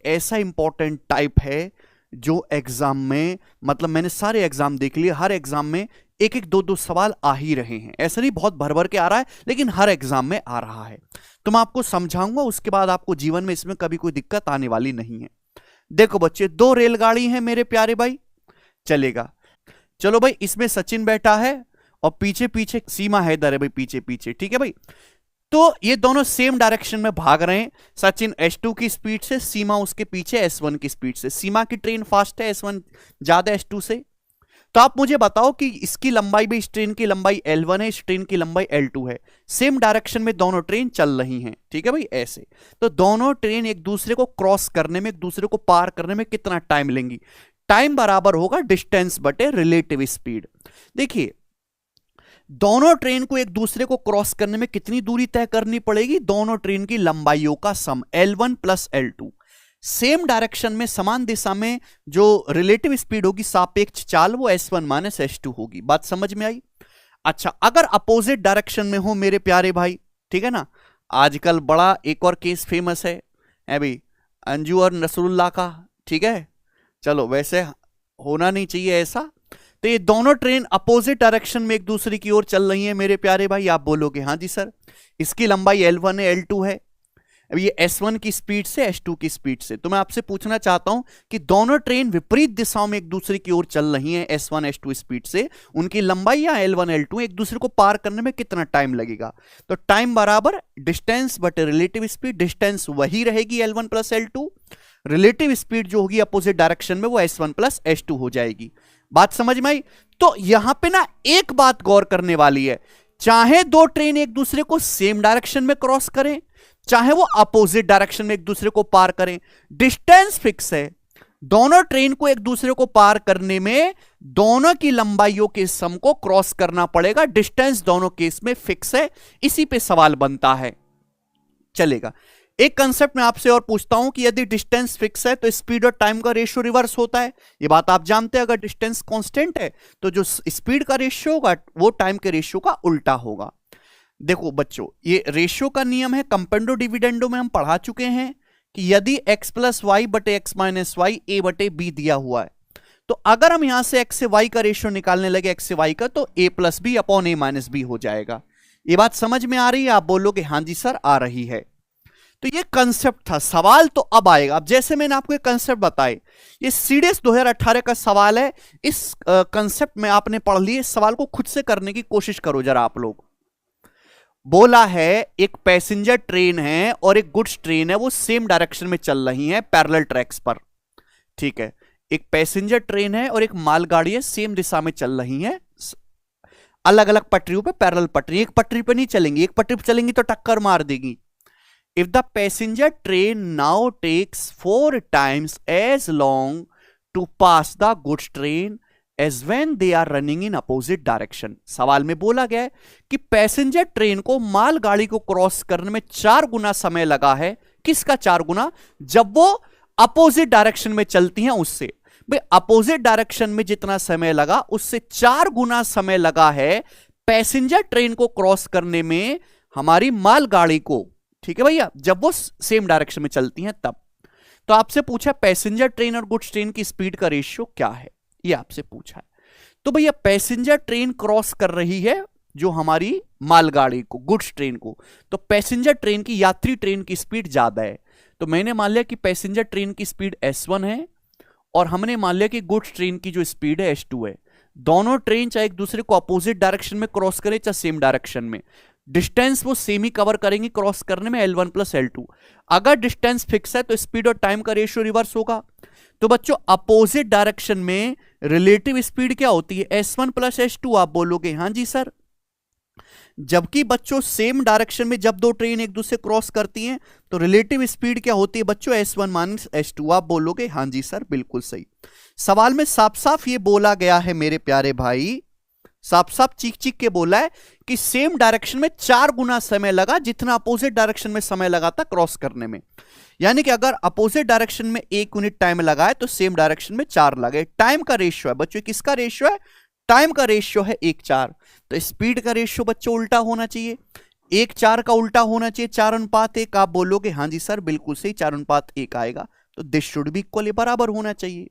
ऐसा important type है जो एग्जाम में, मतलब मैंने सारे एग्जाम देख लिए, हर एग्जाम में एक एक दो दो सवाल आ ही रहे हैं। ऐसा नहीं बहुत भर भर के आ रहा है, लेकिन हर एग्जाम में आ रहा है। तो मैं आपको समझाऊंगा, उसके बाद आपको जीवन में इसमें कभी कोई दिक्कत आने वाली नहीं है। देखो बच्चे, 2 रेलगाड़ी हैं मेरे प्यारे भाई, चलेगा। चलो भाई, इसमें सचिन बैठा है और पीछे पीछे सीमा हैदर है भाई, पीछे पीछे, ठीक है भाई। तो ये दोनों सेम डायरेक्शन में भाग रहे हैं। सचिन S2 की स्पीड से, सीमा उसके पीछे S1 की स्पीड से। सीमा की ट्रेन फास्ट है, S1 ज्यादा S2 से। तो आप मुझे बताओ कि इसकी लंबाई भी, इस ट्रेन की लंबाई L1 है, इस ट्रेन की लंबाई L2 है। सेम डायरेक्शन में दोनों ट्रेन चल रही हैं, ठीक है भाई, ऐसे। तो दोनों ट्रेन एक दूसरे को क्रॉस करने में, एक दूसरे को पार करने में कितना टाइम लेंगी? टाइम बराबर होगा डिस्टेंस बटे रिलेटिव स्पीड। देखिए, दोनों ट्रेन को एक दूसरे को क्रॉस करने में कितनी दूरी तय करनी पड़ेगी? दोनों ट्रेन की लंबाइयों का सम, L1 plus L2। Same direction में, समान दिशा में जो रिलेटिव स्पीड होगी, सापेक्ष चाल, वो S1 माइनस S2 होगी। बात समझ में आई? अच्छा, अगर अपोजिट डायरेक्शन में हो मेरे प्यारे भाई, ठीक है ना, आजकल बड़ा एक और केस फेमस है भाई, अंजू और नसरुल्लाह का, ठीक है। चलो, वैसे होना नहीं चाहिए ऐसा। तो ये दोनों ट्रेन अपोजिट डायरेक्शन में एक दूसरे की ओर चल रही हैं मेरे प्यारे भाई। आप बोलोगे हाँ जी सर, इसकी लंबाई L1 है, L2 है। अब ये S1 की स्पीड से, S2 की स्पीड से। तो मैं आपसे पूछना चाहता हूं कि दोनों ट्रेन विपरीत दिशाओं में एक दूसरे की ओर चल रही हैं S1 S2 स्पीड से, उनकी लंबाई या L1 L2 एक दूसरे को पार करने में कितना टाइम लगेगा? तो टाइम बराबर डिस्टेंस बटे रिलेटिव स्पीड। डिस्टेंस वही रहेगी L1 plus L2, relative speed जो होगी अपोजिट डायरेक्शन में वो S1 प्लस S2 हो जाएगी। बात समझ में आई? तो यहां पे ना एक बात गौर करने वाली है, चाहे दो ट्रेन एक दूसरे को सेम डायरेक्शन में क्रॉस करें, चाहे वो अपोजिट डायरेक्शन में एक दूसरे को पार करें, डिस्टेंस फिक्स है। दोनों ट्रेन को एक दूसरे को पार करने में दोनों की लंबाइयों के सम को क्रॉस करना पड़ेगा। डिस्टेंस दोनों केस में फिक्स है, इसी पे सवाल बनता है। चलेगा। एक कंसेप्ट मैं आपसे और पूछता हूं कि यदि डिस्टेंस फिक्स है तो स्पीड और टाइम का रेशियो रिवर्स होता है। ये बात आप जानते हैं। अगर डिस्टेंस कांस्टेंट है तो जो स्पीड का रेशियो होगा वो टाइम के रेशियो का उल्टा होगा। देखो बच्चों, ये रेशियो का नियम है, कंपेंडो डिविडेंडो में हम पढ़ा चुके हैं कि यदि x प्लस वाई बटे एक्स माइनस वाई ए बटे बी दिया हुआ है, तो अगर हम यहां से x से y का रेशियो निकालने लगे, x से y का, तो a plus B upon A minus B हो जाएगा। ये बात समझ में आ रही है? आप बोलोगे हाँ जी सर आ रही है। तो ये कंसेप्ट था। सवाल तो अब आएगा। अब जैसे मैंने आपको एक कंसेप्ट बताए, ये सीडीएस 2018 का सवाल है। इस कंसेप्ट में आपने पढ़ लिए, सवाल को खुद से करने की कोशिश करो जरा आप लोग। बोला है एक पैसेंजर ट्रेन है और एक गुड्स ट्रेन है, वो सेम डायरेक्शन में चल रही हैं पैरेलल ट्रैक्स पर, ठीक है। एक पैसेंजर ट्रेन है और एक मालगाड़ी है, सेम दिशा में चल रही हैं, अलग अलग पटरियों पे, पैरेलल पटरी। एक पटरी पे नहीं चलेंगी, एक पटरी पे चलेंगी तो टक्कर मार देगी। If the passenger train now takes 4 times as long to pass the goods train as when they are running in opposite direction। सवाल में बोला गया है कि पैसेंजर ट्रेन को मालगाड़ी को क्रॉस करने में 4 गुना समय लगा है। किसका 4 गुना? जब वो अपोजिट डायरेक्शन में चलती हैं उससे। भाई अपोजिट डायरेक्शन में जितना समय लगा उससे 4 गुना समय लगा है पैसेंजर ट्रेन को क्रॉस करने में हमारी मालगाड़ी को, ठीक है भैया, जब वो सेम डायरेक्शन में चलती हैं तब। तो आपसे पूछा पैसेंजर ट्रेन और गुड्स ट्रेन की स्पीड का रेशियो क्या है, ये आपसे पूछा है। तो भैया पैसेंजर ट्रेन क्रॉस कर रही है जो हमारी मालगाड़ी को, गुड्स ट्रेन को, तो पैसेंजर ट्रेन की, यात्री ट्रेन की स्पीड ज्यादा है। तो मैंने मान लिया कि पैसेंजर ट्रेन की स्पीड S1 है और हमने मान लिया कि गुड्स ट्रेन की जो स्पीड है S2 है। दोनों ट्रेन चाहे एक दूसरे को अपोजिट डायरेक्शन में क्रॉस करे चाहे सेम डायरेक्शन में, डिस्टेंस वो सेम ही कवर करेंगी क्रॉस करने में, L1 प्लस L2। अगर डिस्टेंस फिक्स है तो स्पीड और टाइम का रेशियो रिवर्स होगा। तो बच्चों अपोजिट डायरेक्शन में रिलेटिव स्पीड क्या होती है? S1 plus S2। आप बोलोगे हाँ जी सर। जबकि बच्चों सेम डायरेक्शन में जब दो ट्रेन एक दूसरे क्रॉस करती हैं तो रिलेटिव स्पीड क्या होती है बच्चों? S1 minus S2। आप बोलोगे हाँ जी सर, बिल्कुल सही। सवाल में साफ साफ ये बोला गया है मेरे प्यारे भाई, साफ साफ चीख चीख के बोला है कि सेम डायरेक्शन में 4 गुना समय लगा जितना अपोजिट डायरेक्शन में समय लगा था क्रॉस करने में। यानी कि अगर अपोजिट डायरेक्शन में 1 यूनिट टाइम लगा है तो सेम डायरेक्शन में 4 लगे। टाइम का रेशियो है बच्चों, किसका रेशियो है? टाइम का रेशियो है 1:4। तो स्पीड का रेशियो बच्चों उल्टा होना चाहिए, 1:4 का उल्टा होना चाहिए, 4:1। आप बोलोगे हाँ जी सर बिल्कुल सही, 4:1 आएगा। तो दिस शुड बी इक्वल, बराबर होना चाहिए।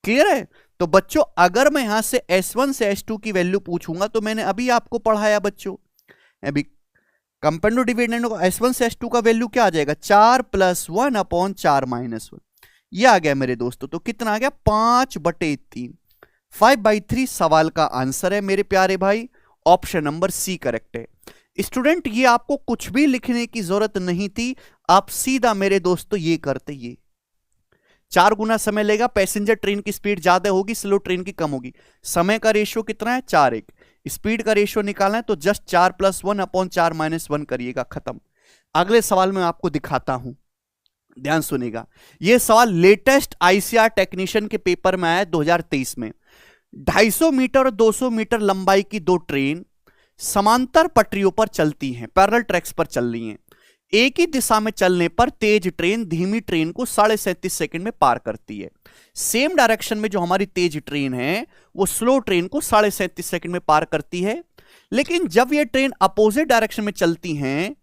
क्लियर है? तो बच्चों अगर मैं यहां से S1 से S2 की वैल्यू पूछूंगा तो मैंने अभी आपको पढ़ाया बच्चों, अभी कंपाउंड डिविडेंड को S1 से S2 का वैल्यू क्या आ जाएगा, 4 + 1 अपॉन 4 - 1, ये आ गया मेरे दोस्तों। तो कितना आ गया, 5/3, 5/3 सवाल का आंसर है मेरे प्यारे भाई। ऑप्शन नंबर सी करेक्ट है। स्टूडेंट ये आपको कुछ भी लिखने की जरूरत नहीं थी, आप सीधा मेरे दोस्तों ये करते, ये 4 गुना समय लेगा, पैसेंजर ट्रेन की स्पीड ज्यादा होगी, स्लो ट्रेन की कम होगी। समय का रेशियो कितना है, 4:1। स्पीड का रेशियो निकालना है तो जस्ट 4 + 1 अपॉन 4 - 1 करिएगा, खत्म। अगले सवाल में आपको दिखाता हूं, ध्यान सुनिएगा। यह सवाल लेटेस्ट आईसीआर टेक्नीशियन के पेपर में आया 2023 में। 250 मीटर और 200 मीटर लंबाई की दो ट्रेन समांतर पटरियों पर चलती हैं, पैरेलल ट्रैक्स पर चल रही हैं। एक ही दिशा में चलने पर तेज ट्रेन धीमी ट्रेन को 37.5 सेकंड में पार करती है। सेम डायरेक्शन में जो हमारी तेज ट्रेन है वो स्लो ट्रेन को 37.5 सेकंड में पार करती है। लेकिन जब ये ट्रेन अपोजिट डायरेक्शन में चलती हैं,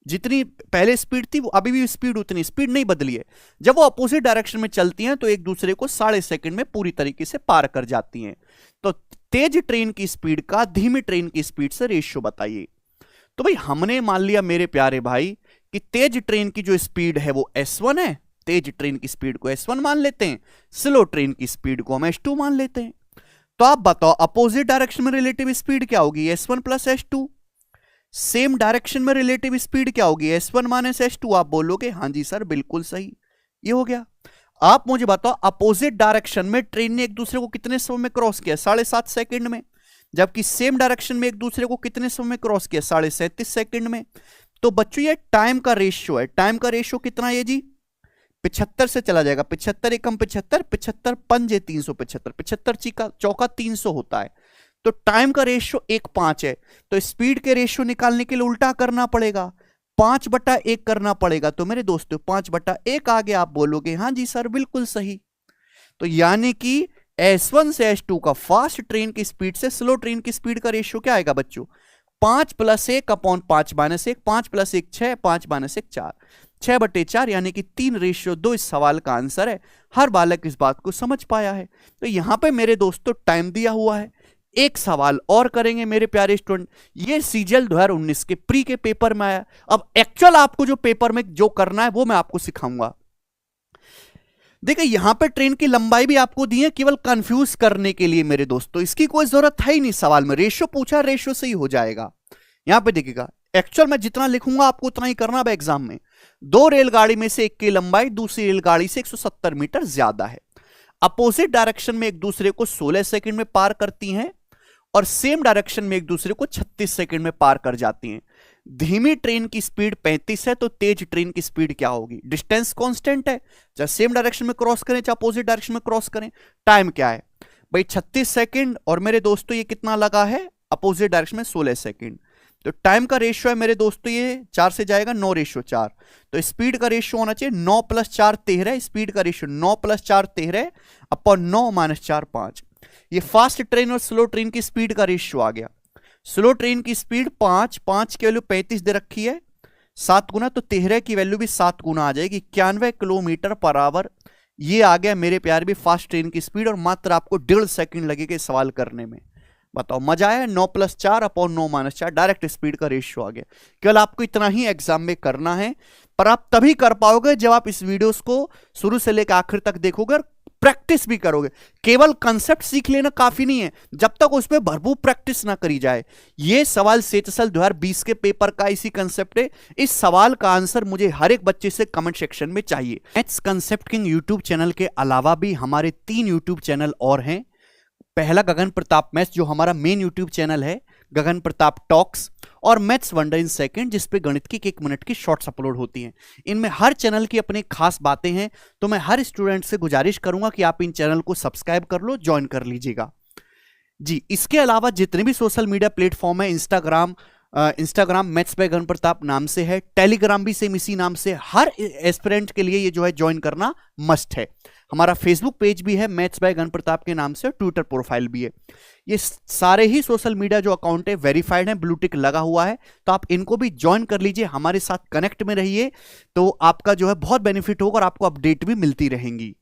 जितनी पहले स्पीड थी वो अभी भी स्पीड, उतनी स्पीड नहीं बदली है। जब वो अपोजिट डायरेक्शन में चलती हैं तो एक दूसरे को 0.5 सेकंड में पूरी तरीके से पार कर जाती हैं। तो तेज ट्रेन की स्पीड का धीमी ट्रेन की स्पीड से रेशियो बताइए। तो भाई हमने मान लिया मेरे प्यारे भाई कि तेज ट्रेन की जो स्पीड है वो S1 है, तेज ट्रेन की स्पीड को S1 मान लेते हैं, स्लो ट्रेन की स्पीड को हम S2 मान लेते हैं। तो आप बताओ अपोजिट डायरेक्शन में रिलेटिव स्पीड क्या होगी, S1 + S2। सेम डायरेक्शन में रिलेटिव स्पीड क्या होगी, S1 - S2। आप बोलोगे हां जी सर बिल्कुल सही, ये हो गया। आप मुझे बताओ अपोजिट डायरेक्शन में ट्रेन ने एक दूसरे को कितने समय में क्रॉस किया, 7.5 सेकंड में, जबकि सेम डायरेक्शन में एक दूसरे को कितने समय में क्रॉस किया, 37.5 सेकंड में। तो बच्चों ये टाइम का रेशियो है। टाइम का रेशियो कितना है जी, 75 से चला जाएगा, 75 एकम 75, 75 पंजे 375, 75 चौका 300 होता है। तो टाइम का रेशियो 1:5 है। तो स्पीड के रेशियो निकालने के लिए उल्टा करना पड़ेगा, 5/1 करना पड़ेगा। तो मेरे दोस्तों 5/1 आ गया। आप बोलोगे हां जी सर बिल्कुल सही। तो यानी कि S1 से S2 का फास्ट ट्रेन की स्पीड से स्लो ट्रेन की स्पीड का रेशियो क्या आएगा बच्चों, 5 + 1 अपॉन 5 - 1, 5 + 1 6, 5 - 1 4, 6/4 यानी कि 3:2 इस सवाल का आंसर है। हर बालक इस बात को समझ पाया है। तो यहां पे मेरे दोस्तों टाइम दिया हुआ है। एक सवाल और करेंगे मेरे प्यारे स्टूडेंट, ये सीजीएल 2019 के प्री के पेपर में आया। अब एक्चुअल आपको जो पेपर में जो करना है वो मैं आपको सिखाऊंगा। देखिए यहां पे ट्रेन की लंबाई भी आपको दी है केवल कंफ्यूज करने के लिए मेरे दोस्तों, इसकी कोई जरूरत है ही नहीं। सवाल में रेशियो पूछा, रेशियो से ही हो जाएगा। यहां पे देखिएगा एक्चुअल में जितना लिखूंगा आपको उतना ही करना है एग्जाम में। दो रेलगाड़ी में से एक की लंबाई दूसरी रेलगाड़ी से 170 मीटर ज्यादा है। अपोजिट डायरेक्शन में एक दूसरे को 16 सेकंड में पार करती हैं और सेम डायरेक्शन में एक दूसरे को 36 सेकंड में पार कर जाती हैं। धीमी ट्रेन की स्पीड 35 है तो तेज ट्रेन की स्पीड क्या होगी, डिस्टेंस कांस्टेंट है, चाहे सेम डायरेक्शन में क्रॉस करें चाहे अपोजिट डायरेक्शन में क्रॉस करें। टाइम क्या है भाई 36 सेकंड, और मेरे दोस्तों ये कितना लगा है अपोजिट डायरेक्शन में 16 सेकंड। तो टाइम का रेशियो है मेरे दोस्तों ये 4 से जाएगा 9:4। तो स्पीड का रेशियो होना चाहिए 9 + 4 13, स्पीड का रेशियो 9 + 4 13 अपॉन 9 - 4 5। ये फास्ट ट्रेन और स्लो ट्रेन की स्पीड का रेशियो आ गया। स्लो ट्रेन की स्पीड 5 की वैल्यू 35 दे रखी है, 7 गुना, तो 13 की वैल्यू भी 7 गुना आ जाएगी, 91 किलोमीटर पर आवर। ये आ गया मेरे प्यार भी फास्ट ट्रेन की स्पीड, और मात्र आपको 1.5 सेकंड लगेगा सवाल करने में। बताओ मजा आया, 9 + 4 अपॉन 9 - 4 डायरेक्ट स्पीड का रेशियो आ गया। केवल आपको इतना ही एग्जाम में करना है, पर आप तभी कर पाओगे जब आप इस वीडियोस को शुरू से लेकर आखिर तक देखोगे और प्रैक्टिस भी करोगे। केवल कंसेप्ट सीख लेना काफी नहीं है जब तक उसमें भरपूर प्रैक्टिस ना करी जाए। यह सवाल सेटसल 2020 के पेपर का इसी कंसेप्ट है। इस सवाल का आंसर मुझे हर एक बच्चे से कमेंट सेक्शन में चाहिए। Maths concept king YouTube channel के अलावा भी हमारे 3 यूट्यूब चैनल और हैं। पहला गगन प्रताप मैथ्स जो हमारा मेन यूट्यूब चैनल है, गगन प्रताप टॉक्स, और मैथ्स वंडर इन सेकंड जिसपे गणित की 1 मिनट की शॉर्ट्स अपलोड होती हैं। इनमें हर चैनल की अपनी खास बातें हैं, तो मैं हर स्टूडेंट से गुजारिश करूंगा कि आप इन चैनल को सब्सक्राइब कर लो, ज्वाइन कर लीजिएगा जी। इसके अलावा जितने भी सोशल मीडिया प्लेटफॉर्म है, इंस्टाग्राम मैथ्स बाय गगन प्रताप नाम से है, टेलीग्राम भी सेम इसी नाम से। हर एस्पिरेंट के लिए ये जो है ज्वाइन करना मस्ट है। हमारा फेसबुक पेज भी है मैथ्स बाय गण प्रताप के नाम से, ट्विटर प्रोफाइल भी है। ये सारे ही सोशल मीडिया जो अकाउंट है वेरीफाइड है, ब्लू टिक लगा हुआ है, तो आप इनको भी ज्वाइन कर लीजिए, हमारे साथ कनेक्ट में रहिए, तो आपका जो है बहुत बेनिफिट होगा और आपको अपडेट भी मिलती रहेंगी।